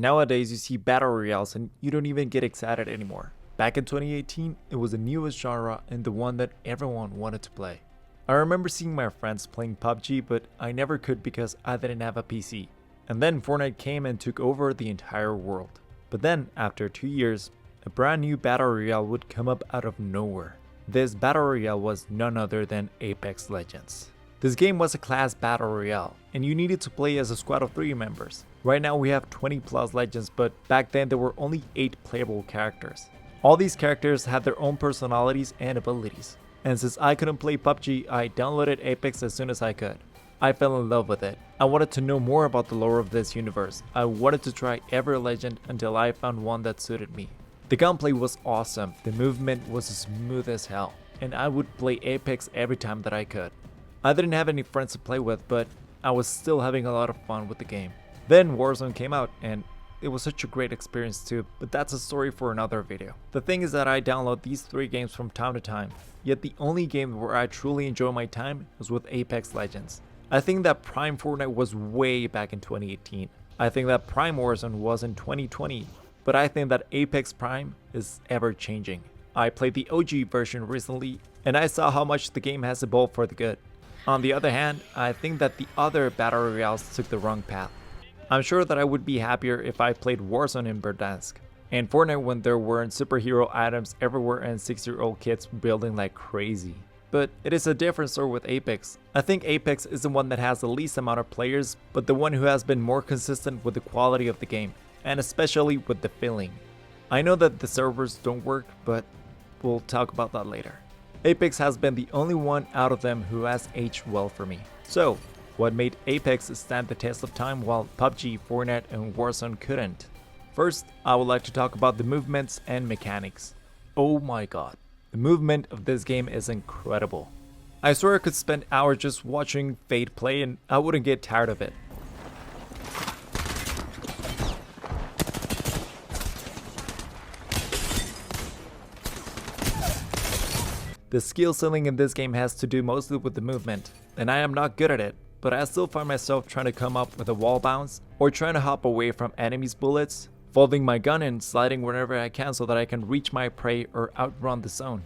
Nowadays, you see battle royales and you don't even get excited anymore. Back in 2018, it was the newest genre and the one that everyone wanted to play. I remember seeing my friends playing PUBG, but I never could because I didn't have a PC. And then Fortnite came and took over the entire world. But then, after 2 years, a brand new battle royale would come up out of nowhere. This battle royale was none other than Apex Legends. This game was a class battle royale, and you needed to play as a squad of 3 members. Right now we have 20 plus legends, but back then there were only 8 playable characters. All these characters had their own personalities and abilities. And since I couldn't play PUBG, I downloaded Apex as soon as I could. I fell in love with it. I wanted to know more about the lore of this universe. I wanted to try every legend until I found one that suited me. The gunplay was awesome, the movement was smooth as hell, and I would play Apex every time that I could. I didn't have any friends to play with, but I was still having a lot of fun with the game. Then Warzone came out, and it was such a great experience too, but that's a story for another video. The thing is that I download these 3 games from time to time, yet the only game where I truly enjoy my time was with Apex Legends. I think that Prime Fortnite was way back in 2018. I think that Prime Warzone was in 2020, but I think that Apex Prime is ever changing. I played the OG version recently, and I saw how much the game has evolved for the good. On the other hand, I think that the other battle royales took the wrong path. I'm sure that I would be happier if I played Warzone in Verdansk and Fortnite when there weren't superhero items everywhere and 6-year-old kids building like crazy. But it is a different story with Apex. I think Apex is the one that has the least amount of players, but the one who has been more consistent with the quality of the game, and especially with the feeling. I know that the servers don't work, but we'll talk about that later. Apex has been the only one out of them who has aged well for me. So, what made Apex stand the test of time while PUBG, Fortnite and Warzone couldn't? First, I would like to talk about the movements and mechanics. Oh my god, the movement of this game is incredible. I swear I could spend hours just watching Fade play and I wouldn't get tired of it. The skill ceiling in this game has to do mostly with the movement, and I am not good at it, but I still find myself trying to come up with a wall bounce, or trying to hop away from enemies' bullets, folding my gun and sliding wherever I can so that I can reach my prey or outrun the zone.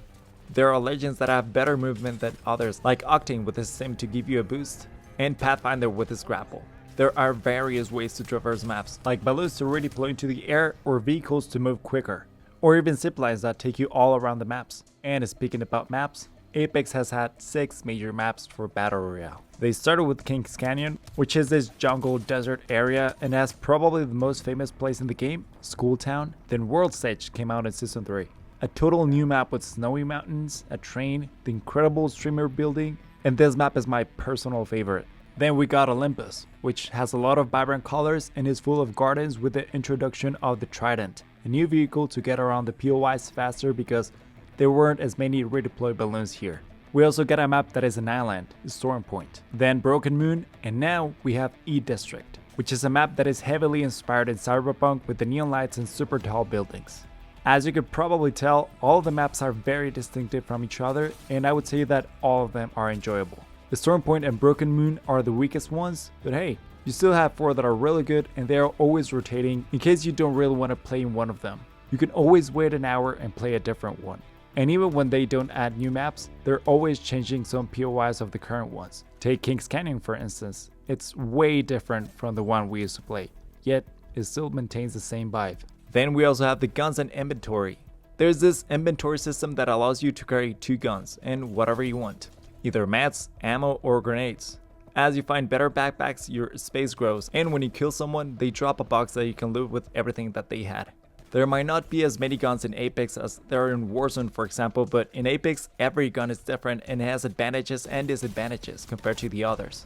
There are legends that have better movement than others, like Octane with his sim to give you a boost, and Pathfinder with his grapple. There are various ways to traverse maps, like balloons to redeploy into the air or vehicles to move quicker, or even ziplines that take you all around the maps. And speaking about maps, Apex has had 6 major maps for Battle Royale. They started with Kings Canyon, which is this jungle desert area and has probably the most famous place in the game, School Town. Then World Stage came out in Season 3. A total new map with snowy mountains, a train, the incredible streamer building, and this map is my personal favorite. Then we got Olympus, which has a lot of vibrant colors and is full of gardens with the introduction of the Trident, a new vehicle to get around the POIs faster because there weren't as many redeploy balloons here. We also get a map that is an island, Storm Point, then Broken Moon, and now we have E-District, which is a map that is heavily inspired in Cyberpunk with the neon lights and super tall buildings. As you could probably tell, all of the maps are very distinctive from each other, and I would say that all of them are enjoyable. The Storm Point and Broken Moon are the weakest ones, but hey, you still have 4 that are really good and they are always rotating in case you don't really want to play in one of them. You can always wait an hour and play a different one. And even when they don't add new maps, they're always changing some POIs of the current ones. Take Kings Canyon for instance, it's way different from the one we used to play, yet it still maintains the same vibe. Then we also have the guns and inventory. There's this inventory system that allows you to carry 2 guns and whatever you want, either mats, ammo or grenades. As you find better backpacks, your space grows, and when you kill someone, they drop a box that you can loot with everything that they had. There might not be as many guns in Apex as there are in Warzone for example, but in Apex every gun is different and has advantages and disadvantages compared to the others.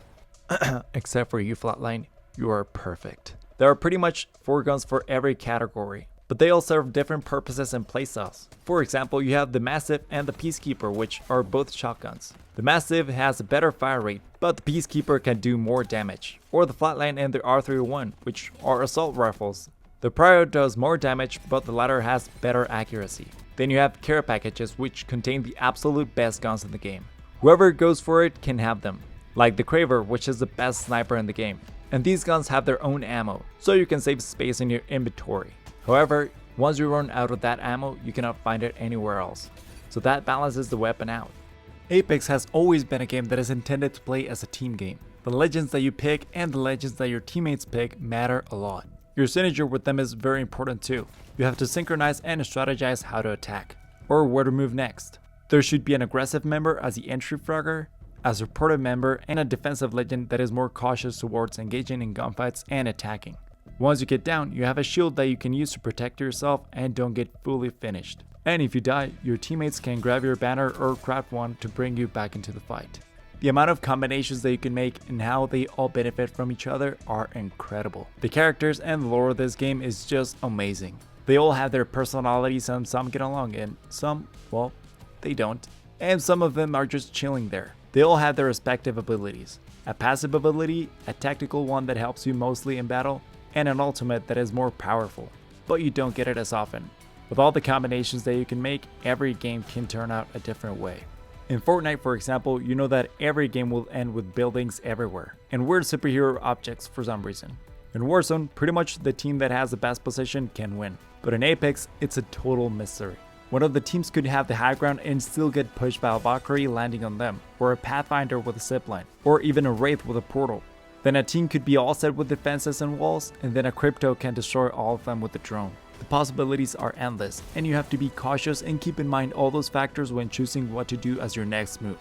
Except for you Flatline, you are perfect. There are pretty much 4 guns for every category, but they all serve different purposes and playstyles. For example, you have the Massive and the Peacekeeper, which are both shotguns. The Massive has a better fire rate, but the Peacekeeper can do more damage. Or the Flatline and the R301, which are assault rifles. The Prior does more damage, but the latter has better accuracy. Then you have care packages, which contain the absolute best guns in the game. Whoever goes for it can have them, like the Craver, which is the best sniper in the game. and these guns have their own ammo, so you can save space in your inventory. However, once you run out of that ammo, you cannot find it anywhere else, so that balances the weapon out. Apex has always been a game that is intended to play as a team game. The legends that you pick and the legends that your teammates pick matter a lot. Your synergy with them is very important too. You have to synchronize and strategize how to attack, or where to move next. There should be an aggressive member as the entry fragger, a supportive member, and a defensive legend that is more cautious towards engaging in gunfights and attacking. Once you get down, you have a shield that you can use to protect yourself and don't get fully finished. And if you die, your teammates can grab your banner or craft one to bring you back into the fight. The amount of combinations that you can make and how they all benefit from each other are incredible. The characters and the lore of this game is just amazing. They all have their personalities and some get along and some, well, they don't. And some of them are just chilling there. They all have their respective abilities. A passive ability, a tactical one that helps you mostly in battle, and an ultimate that is more powerful, but you don't get it as often. With all the combinations that you can make, every game can turn out a different way. In Fortnite, for example, you know that every game will end with buildings everywhere, and weird superhero objects for some reason. In Warzone, pretty much the team that has the best position can win, but in Apex, it's a total mystery. One of the teams could have the high ground and still get pushed by a Valkyrie landing on them, or a Pathfinder with a zipline, or even a Wraith with a portal. Then a team could be all set with defenses and walls, and then a Crypto can destroy all of them with a drone. The possibilities are endless, and you have to be cautious and keep in mind all those factors when choosing what to do as your next move.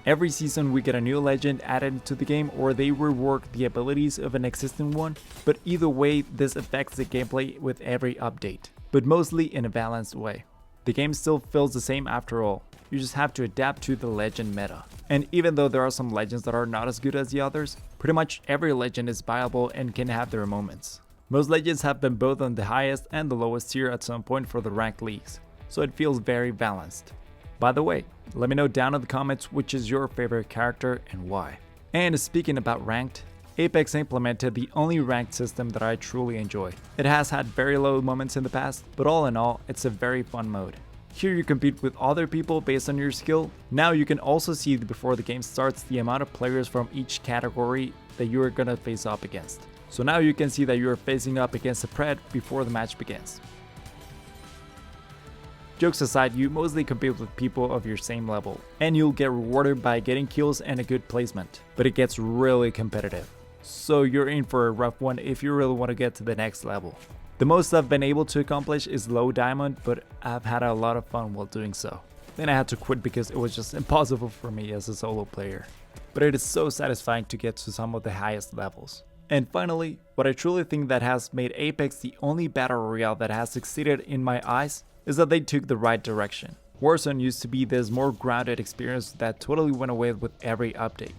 Every season we get a new legend added to the game, or they rework the abilities of an existing one, but either way this affects the gameplay with every update, but mostly in a balanced way. The game still feels the same after all, you just have to adapt to the legend meta. And even though there are some legends that are not as good as the others, pretty much every legend is viable and can have their moments. Most legends have been both on the highest and the lowest tier at some point for the ranked leagues, so it feels very balanced. By the way, let me know down in the comments which is your favorite character and why. And speaking about ranked, Apex implemented the only ranked system that I truly enjoy. It has had very low moments in the past, but all in all, it's a very fun mode. Here you compete with other people based on your skill. Now you can also see before the game starts the amount of players from each category that you are gonna face up against. So now you can see that you are facing up against a pred before the match begins. Jokes aside, you mostly compete with people of your same level, and you'll get rewarded by getting kills and a good placement, but it gets really competitive. So you're in for a rough one if you really want to get to the next level. The most I've been able to accomplish is low diamond, but I've had a lot of fun while doing so. Then I had to quit because it was just impossible for me as a solo player. But it is so satisfying to get to some of the highest levels. And finally, what I truly think that has made Apex the only battle royale that has succeeded in my eyes is that they took the right direction. Warzone used to be this more grounded experience that totally went away with every update.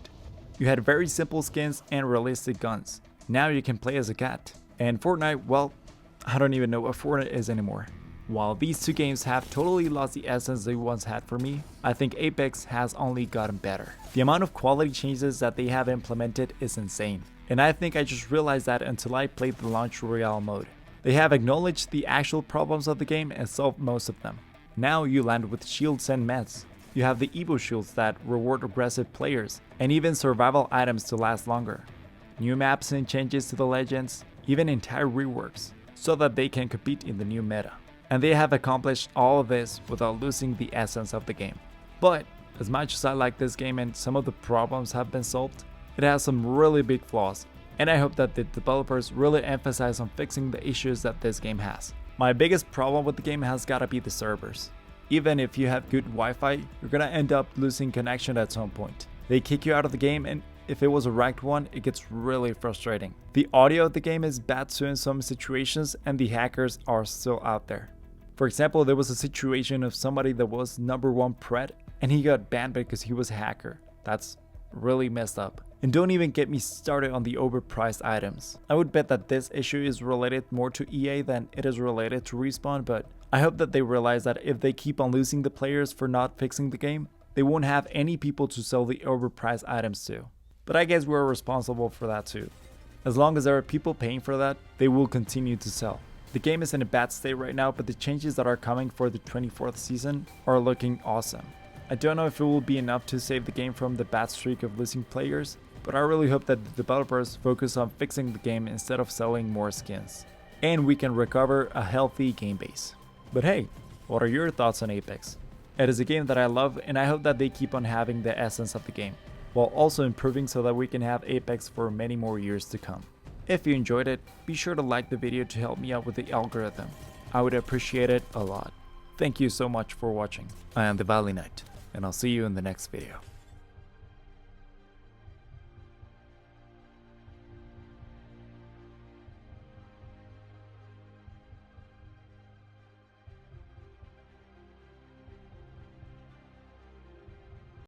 You had very simple skins and realistic guns. Now you can play as a cat. And Fortnite, well, I don't even know what Fortnite is anymore. While these two games have totally lost the essence they once had for me, I think Apex has only gotten better. The amount of quality changes that they have implemented is insane. And I think I just realized that until I played the launch Royale mode. They have acknowledged the actual problems of the game and solved most of them. Now you land with shields and meds. You have the Evo shields that reward aggressive players, and even survival items to last longer. New maps and changes to the legends, even entire reworks, so that they can compete in the new meta. And they have accomplished all of this without losing the essence of the game. But as much as I like this game and some of the problems have been solved, it has some really big flaws, and I hope that the developers really emphasize on fixing the issues that this game has. My biggest problem with the game has gotta be the servers. Even if you have good Wi-Fi, you're gonna end up losing connection at some point. They kick you out of the game, and if it was a ranked one, it gets really frustrating. The audio of the game is bad too in some situations, and the hackers are still out there. For example, there was a situation of somebody that was #1 pred, and he got banned because he was a hacker. That's really messed up. And don't even get me started on the overpriced items. I would bet that this issue is related more to EA than it is related to Respawn, but I hope that they realize that if they keep on losing the players for not fixing the game, they won't have any people to sell the overpriced items to. But I guess we're responsible for that too. As long as there are people paying for that, they will continue to sell. The game is in a bad state right now, but the changes that are coming for the 24th season are looking awesome. I don't know if it will be enough to save the game from the bad streak of losing players, but I really hope that the developers focus on fixing the game instead of selling more skins, and we can recover a healthy game base. But hey, what are your thoughts on Apex? It is a game that I love, and I hope that they keep on having the essence of the game, while also improving so that we can have Apex for many more years to come. If you enjoyed it, be sure to like the video to help me out with the algorithm. I would appreciate it a lot. Thank you so much for watching. I am the Valley Knight, and I'll see you in the next video.